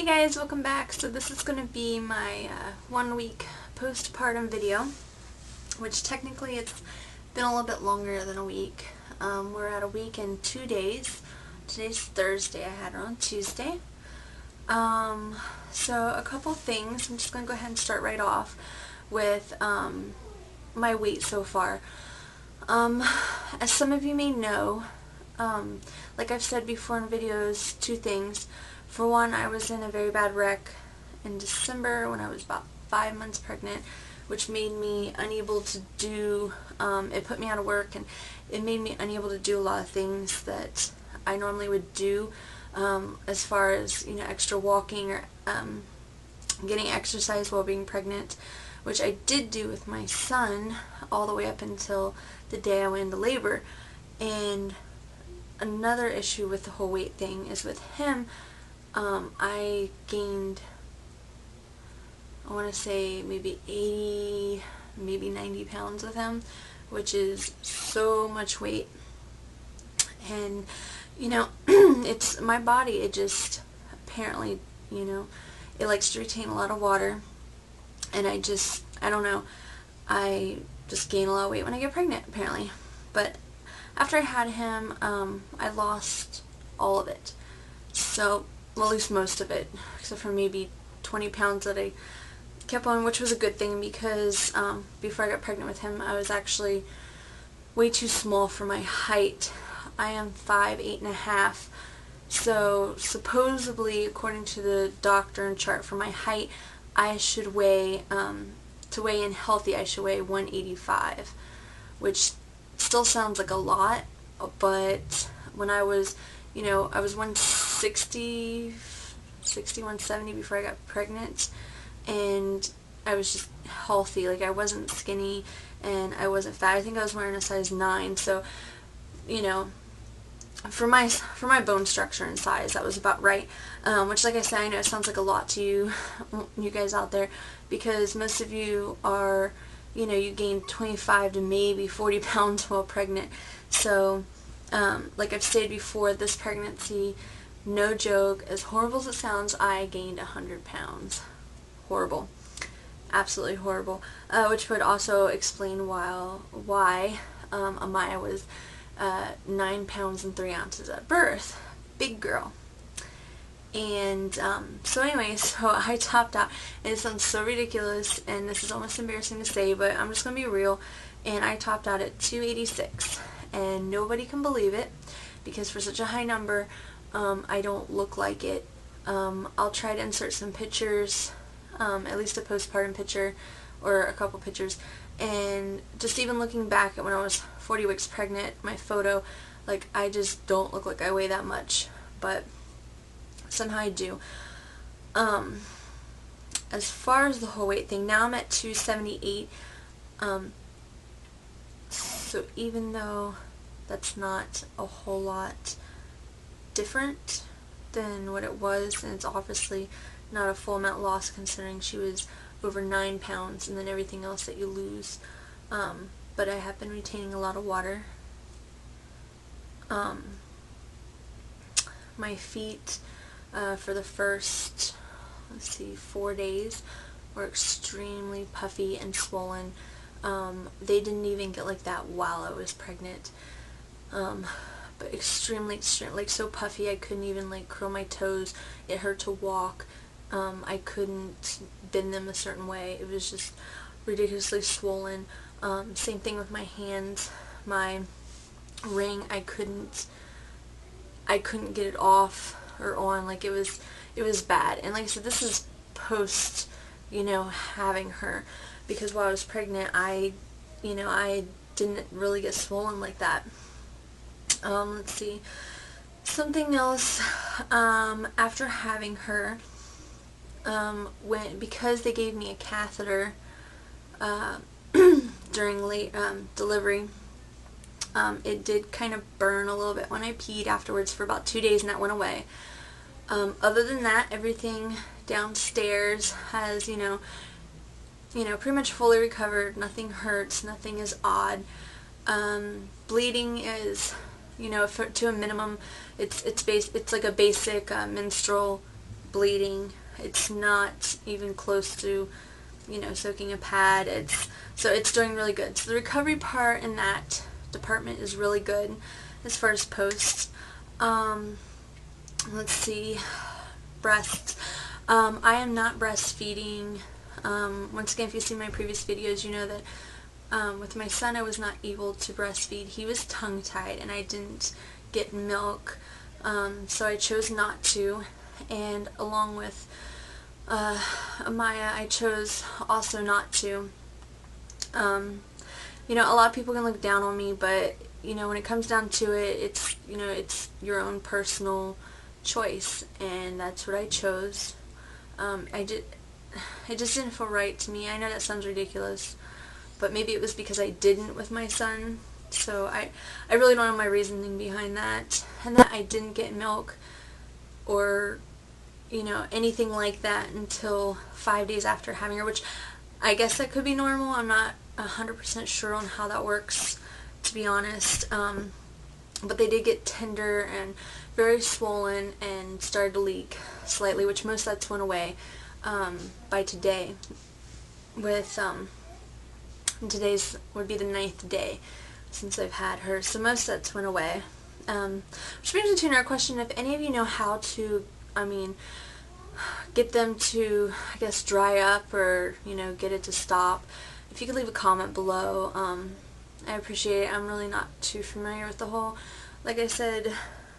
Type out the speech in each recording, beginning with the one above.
Hey guys, welcome back. So this is going to be my 1 week postpartum video, which technically it's been a little bit longer than a week. We're at a week and 2 days. Today's Thursday. I had her on Tuesday. So a couple things. I'm just going to go ahead and start right off with my weight so far. As some of you may know, like I've said before in videos, two things. For one, I was in a very bad wreck in December when I was about 5 months pregnant, which made me unable to do, it put me out of work, and it made me unable to do a lot of things that I normally would do, as far as, extra walking or getting exercise while being pregnant, which I did do with my son all the way up until the day I went into labor. And another issue with the whole weight thing is with him, I gained, I want to say maybe 80, maybe 90 pounds with him, which is so much weight. And, it's my body, it just apparently, it likes to retain a lot of water. And I don't know, I just gain a lot of weight when I get pregnant, apparently. But after I had him, I lost all of it. So, well, at least most of it, except for maybe 20 pounds that I kept on, which was a good thing because before I got pregnant with him, I was actually way too small for my height. I am 5'8½", so supposedly, according to the doctor and chart for my height, I should weigh, to weigh in healthy, I should weigh 185, which still sounds like a lot, but when I was, I was 160, 170 before I got pregnant, and I was just healthy. Like, I wasn't skinny, and I wasn't fat. I think I was wearing a size 9, so, for my bone structure and size, that was about right. Which, like I said, I know it sounds like a lot to you guys out there, because most of you are, you gain 25 to maybe 40 pounds while pregnant. So, like I've stated before, this pregnancy, no joke, as horrible as it sounds, I gained 100 pounds. Horrible. Absolutely horrible. Which would also explain why Amaya was 9 pounds and 3 ounces at birth. Big girl. And so anyway, so I topped out, and it sounds so ridiculous, and this is almost embarrassing to say, but I'm just going to be real, and I topped out at 286, and nobody can believe it, because for such a high number, I don't look like it. I'll try to insert some pictures, at least a postpartum picture, or a couple pictures, and just even looking back at when I was 40 weeks pregnant, my photo, like, I just don't look like I weigh that much, but somehow I do. As far as the whole weight thing, now I'm at 278, so even though that's not a whole lot different than what it was, and it's obviously not a full amount lost considering she was over 9 pounds and then everything else that you lose, but I have been retaining a lot of water. My feet, for the first, 4 days, were extremely puffy and swollen. They didn't even get like that while I was pregnant, but extremely, like, so puffy I couldn't even, like, curl my toes. It hurt to walk. I couldn't bend them a certain way. It was just ridiculously swollen. Same thing with my hands. My ring, I couldn't get it off or on. Like, it was bad. And like I said, this is post, having her, because while I was pregnant, I didn't really get swollen like that. Let's see, something else, after having her, because they gave me a catheter, during late, delivery, it did kind of burn a little bit when I peed afterwards for about 2 days, and that went away. Other than that, everything downstairs has, pretty much fully recovered. Nothing hurts. Nothing is odd. Bleeding is, to a minimum. It's like a basic menstrual bleeding. It's not even close to, you know, soaking a pad. So it's doing really good. So the recovery part in that department is really good as far as posts. Let's see, breasts. I am not breastfeeding. Once again, if you've seen my previous videos, you know that with my son I was not able to breastfeed. He was tongue-tied and I didn't get milk, so I chose not to. And along with Amaya, I chose also not to. You know, a lot of people can look down on me, but you know, when it comes down to it, it's, you know, it's your own personal choice, and that's what I chose. It just didn't feel right to me. I know that sounds ridiculous, but maybe it was because I didn't with my son. So I really don't know my reasoning behind that. And that I didn't get milk or, you know, anything like that until 5 days after having her, which I guess that could be normal. I'm not 100% sure on how that works, to be honest. But they did get tender and very swollen and started to leak slightly, which most of that's went away by today. With today's would be the 9th day since I've had her, so most of that's went away. Which brings me to another question: if any of you know how to, get them to, I guess, dry up, or, you know, get it to stop, if you could leave a comment below, I appreciate it. I'm really not too familiar with the whole, like I said,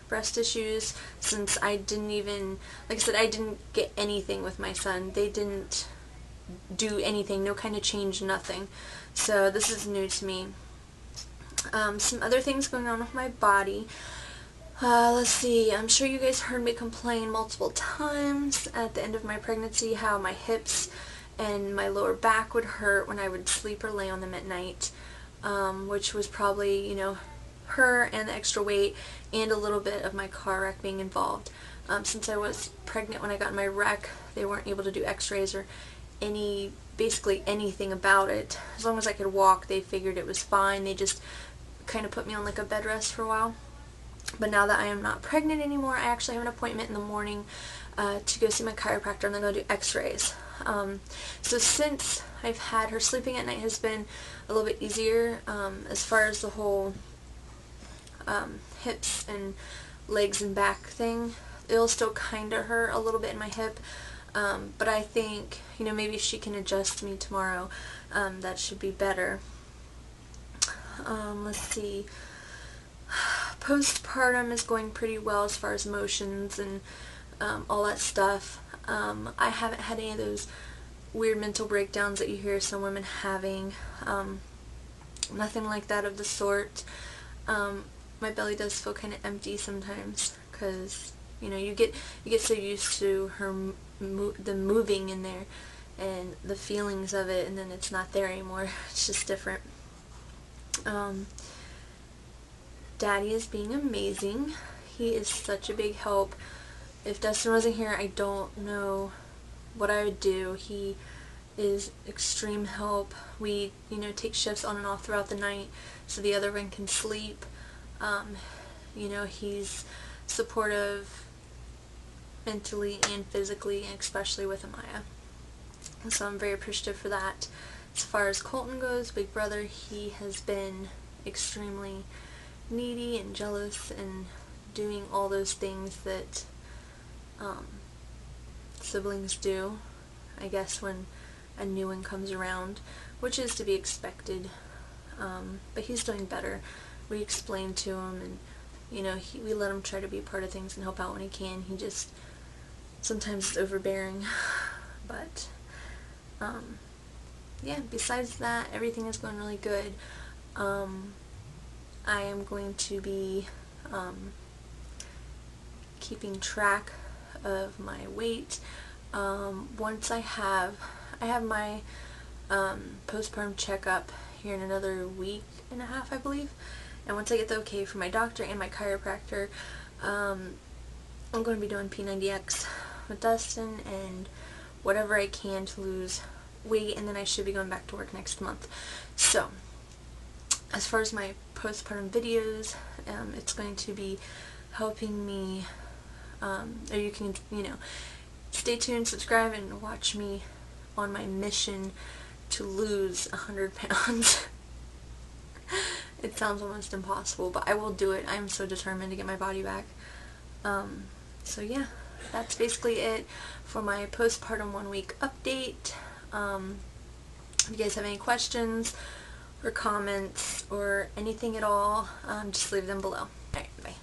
breast issues, since I didn't even, like I said, I didn't get anything with my son. They didn't do anything, no kind of change, nothing. So this is new to me. Some other things going on with my body. Let's see, I'm sure you guys heard me complain multiple times at the end of my pregnancy how my hips and my lower back would hurt when I would sleep or lay on them at night, which was probably, you know, her and the extra weight and a little bit of my car wreck being involved. Since I was pregnant when I got in my wreck, they weren't able to do x-rays or basically anything about it. As long as I could walk, they figured it was fine. They just kind of put me on like a bed rest for a while. But now that I am not pregnant anymore, I actually have an appointment in the morning to go see my chiropractor, and they're going to do x-rays. So since I've had her, sleeping at night has been a little bit easier as far as the whole hips and legs and back thing. It'll still kind of hurt a little bit in my hip, but I think, you know, maybe if she can adjust me tomorrow, that should be better. Let's see. Postpartum is going pretty well as far as emotions and all that stuff. I haven't had any of those weird mental breakdowns that you hear some women having. Nothing like that of the sort. My belly does feel kind of empty sometimes because, you know, you get so used to her the moving in there and the feelings of it, and then it's not there anymore. It's just different. Daddy is being amazing. He is such a big help. If Dustin wasn't here, I don't know what I would do. He is extreme help. We, you know, take shifts on and off throughout the night so the other one can sleep. You know, he's supportive mentally and physically, and especially with Amaya. So I'm very appreciative for that. As far as Colton goes, big brother, he has been extremely needy and jealous and doing all those things that siblings do, I guess, when a new one comes around, which is to be expected. But he's doing better. We explain to him, and, you know, we let him try to be part of things and help out when he can. He just sometimes is overbearing. But yeah, besides that, everything is going really good. I am going to be keeping track of my weight. Once I have my postpartum checkup here in another week and a half, I believe. And once I get the okay from my doctor and my chiropractor, I'm going to be doing P90X with Dustin and whatever I can to lose weight, and then I should be going back to work next month. So, as far as my postpartum videos, it's going to be helping me, or you can, you know, stay tuned, subscribe, and watch me on my mission to lose 100 pounds. It sounds almost impossible, but I will do it. I am so determined to get my body back. So yeah, that's basically it for my postpartum 1-week update. If you guys have any questions or comments or anything at all, just leave them below. Alright, bye.